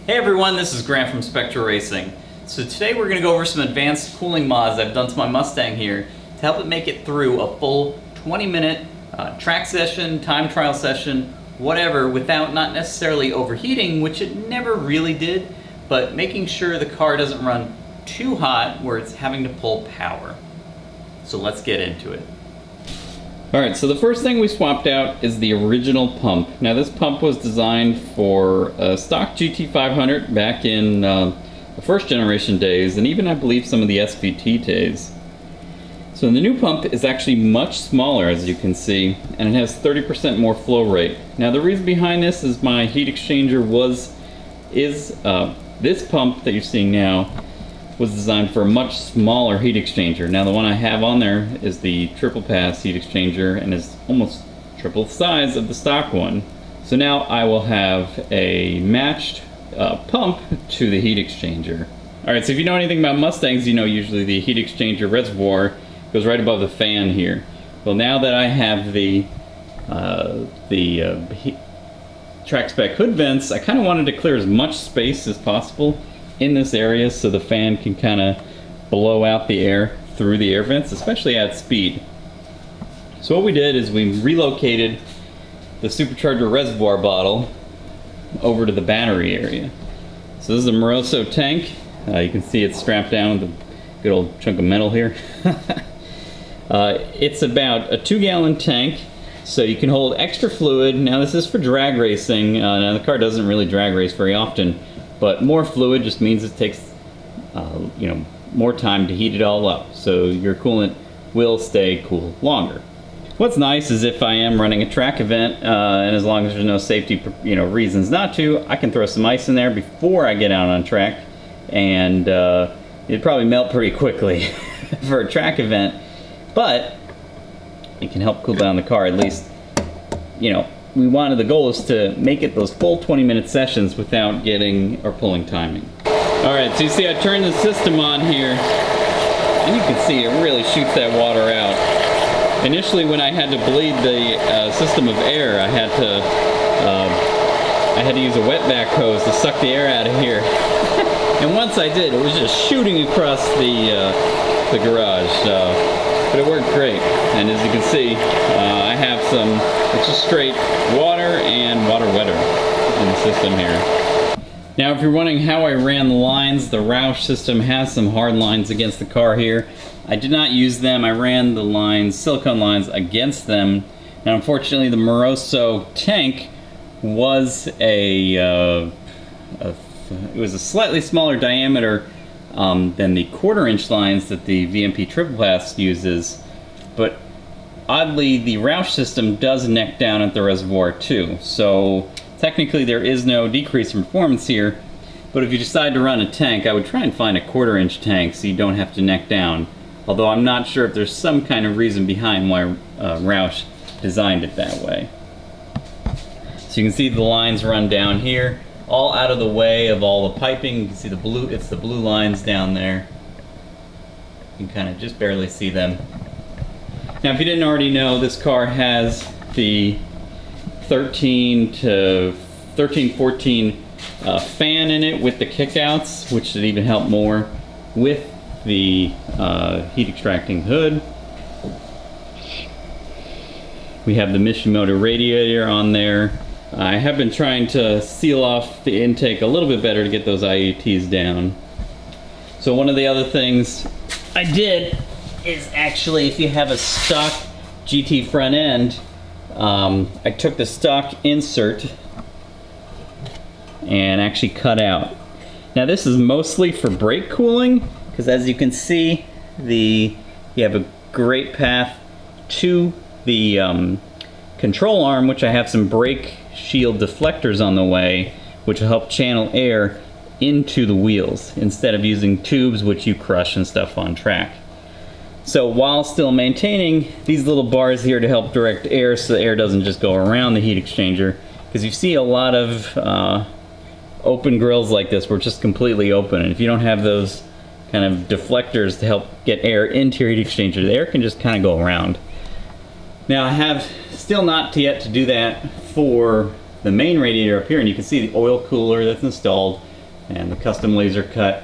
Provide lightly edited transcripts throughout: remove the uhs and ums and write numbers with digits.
Hey everyone, this is Grant from Spectra Racing. So today we're going to go over some advanced cooling mods I've done to my Mustang here to help it make it through a full 20-minute track session, time trial session, whatever, without not necessarily overheating, which it never really did, but making sure the car doesn't run too hot where it's having to pull power. So let's get into it. Alright, so the first thing we swapped out is the original pump. Now this pump was designed for a stock GT500 back in the first generation days, and even I believe some of the SVT days. So the new pump is actually much smaller, as you can see, and it has 30% more flow rate. Now the reason behind this is my heat exchanger is this pump that you're seeing now was designed for a much smaller heat exchanger. Now the one I have on there is the triple pass heat exchanger and is almost triple the size of the stock one. So now I will have a matched pump to the heat exchanger. Alright, so if you know anything about Mustangs, you know usually the heat exchanger reservoir goes right above the fan here. Well, now that I have the track spec hood vents, I kind of wanted to clear as much space as possible in this area so the fan can kind of blow out the air through the air vents, especially at speed. So what we did is we relocated the supercharger reservoir bottle over to the battery area. So this is a Moroso tank. You can see it's strapped down with a good old chunk of metal here. It's about a 2-gallon tank, so you can hold extra fluid. Now this is for drag racing. Now the car doesn't really drag race very often, but more fluid just means it takes more time to heat it all up, so your coolant will stay cool longer. What's nice is if I am running a track event, and as long as there's no safety reasons not to, I can throw some ice in there before I get out on track, and it'd probably melt pretty quickly for a track event, but it can help cool down the car. At least, the goal is to make it those full 20-minute sessions without getting or pulling timing. Alright, so you see I turned the system on here, and you can see it really shoots that water out. Initially, when I had to bleed the system of air, I had to use a wetback hose to suck the air out of here. And once I did, it was just shooting across the garage. But it worked great. And as you can see, I have it's just straight water and water wetter in the system here. Now, if you're wondering how I ran the lines, the Roush system has some hard lines against the car here. I did not use them. I ran the lines, silicone lines, against them. Now, unfortunately, the Moroso tank was it was a slightly smaller diameter than the 1/4-inch lines that the VMP Triple Pass uses, but oddly, the Roush system does neck down at the reservoir too. So technically, there is no decrease in performance here. But if you decide to run a tank, I would try and find a 1/4-inch tank so you don't have to neck down. Although I'm not sure if there's some kind of reason behind why Roush designed it that way. So you can see the lines run down here, all out of the way of all the piping. You can see it's the blue lines down there. You can kind of just barely see them. Now, if you didn't already know, this car has the 13 to 14 fan in it with the kickouts, which should even help more with the heat extracting hood. We have the Mishimoto radiator on there. I have been trying to seal off the intake a little bit better to get those IUTs down. So one of the other things I did is actually, if you have a stock GT front end, I took the stock insert and actually cut out. Now this is mostly for brake cooling, because as you can see, you have a great path to the control arm, which I have some brake shield deflectors on the way, which will help channel air into the wheels instead of using tubes which you crush and stuff on track. So while still maintaining these little bars here to help direct air so the air doesn't just go around the heat exchanger, because you see a lot of open grills like this where it's just completely open, and if you don't have those kind of deflectors to help get air into your heat exchanger, the air can just kind of go around. Now I have still not yet to do that for the main radiator up here, and you can see the oil cooler that's installed. and the custom laser cut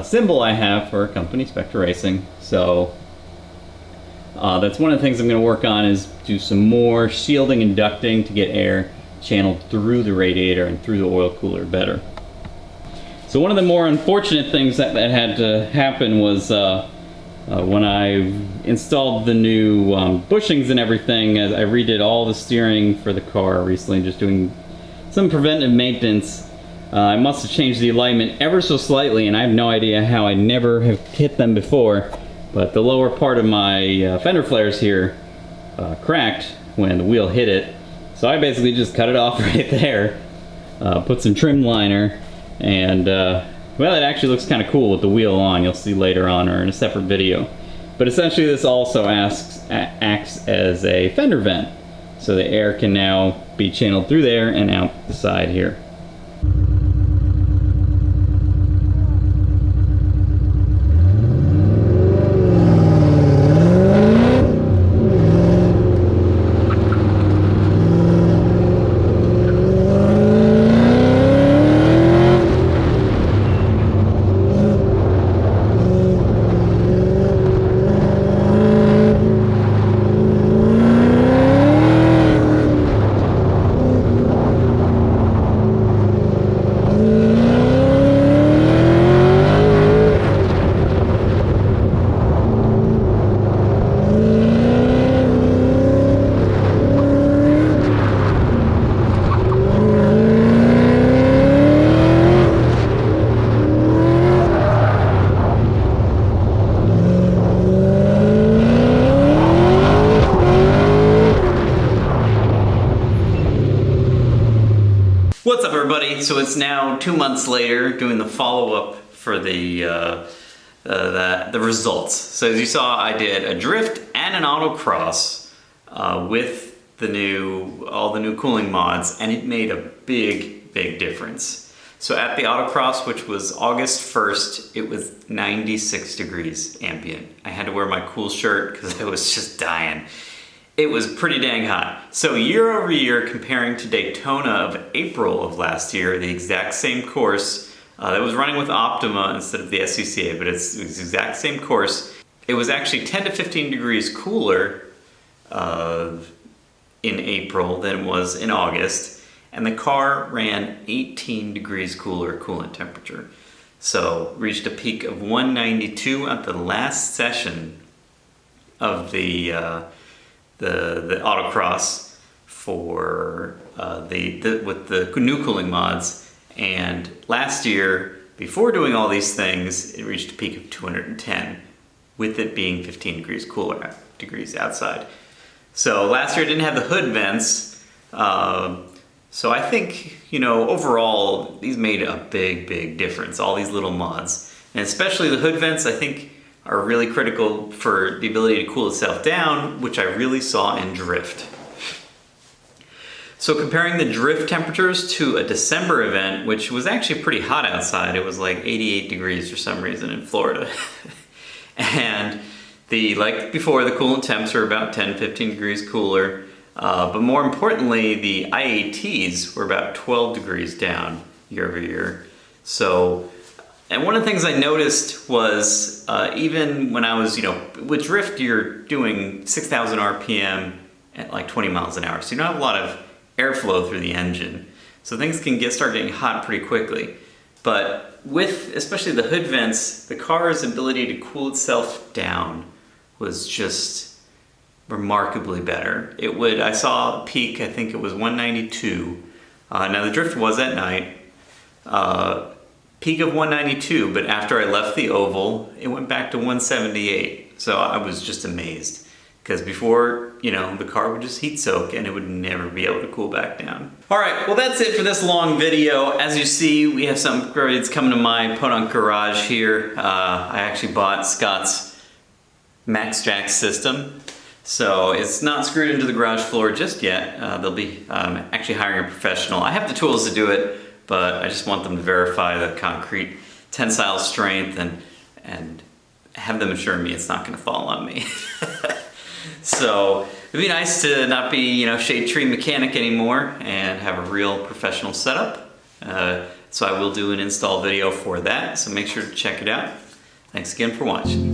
symbol I have for company Spectre Racing. So that's one of the things I'm going to work on, is do some more shielding and ducting to get air channeled through the radiator and through the oil cooler better. So one of the more unfortunate things that had to happen was when I installed the new bushings and everything. As I redid all the steering for the car recently, just doing some preventive maintenance. I must have changed the alignment ever so slightly, and I have no idea how. I never have hit them before, but the lower part of my fender flares here cracked when the wheel hit it. So I basically just cut it off right there, put some trim liner, and well, it actually looks kind of cool with the wheel on. You'll see later on, or in a separate video. But essentially this also acts as a fender vent, so the air can now be channeled through there and out the side here. What's up, everybody? So it's now 2 months later, doing the follow-up for the results. So as you saw, I did a drift and an autocross with all the new cooling mods, and it made a big difference. So at the autocross, which was August 1st, it was 96 degrees ambient. I had to wear my cool shirt because I was just dying. It was pretty dang hot. So year over year, comparing to Daytona of April of last year, the exact same course that was running with Optima instead of the SCCA, but it's the exact same course. It was actually 10 to 15 degrees cooler in April than it was in August, and the car ran 18 degrees cooler coolant temperature. So reached a peak of 192 at the last session of the autocross for with the new cooling mods. And last year, before doing all these things, it reached a peak of 210, with it being 15 degrees cooler degrees outside. So last year I didn't have the hood vents, so I think, you know, overall these made a big difference, all these little mods. And especially the hood vents, I think, are really critical for the ability to cool itself down, which I really saw in drift. So comparing the drift temperatures to a December event, which was actually pretty hot outside, it was like 88 degrees for some reason in Florida. And like before, the coolant temps are about 10-15 degrees cooler, but more importantly, the IATs were about 12 degrees down year over year. So, and one of the things I noticed was even when I was, with drift, you're doing 6,000 RPM at like 20 miles an hour. So you don't have a lot of airflow through the engine. So things can start getting hot pretty quickly. But with especially the hood vents, the car's ability to cool itself down was just remarkably better. I saw a peak, I think it was 192. Now the drift was at night. Peak of 192, but after I left the oval, it went back to 178. So I was just amazed, because before, the car would just heat soak and it would never be able to cool back down. All right, well, that's it for this long video. As you see, we have some upgrades coming to my podunk garage here. I actually bought Scott's Max Jack system. So it's not screwed into the garage floor just yet. They'll be actually hiring a professional. I have the tools to do it, but I just want them to verify the concrete tensile strength and have them assure me it's not going to fall on me. So it'd be nice to not be, shade tree mechanic anymore and have a real professional setup. So I will do an install video for that, so make sure to check it out. Thanks again for watching.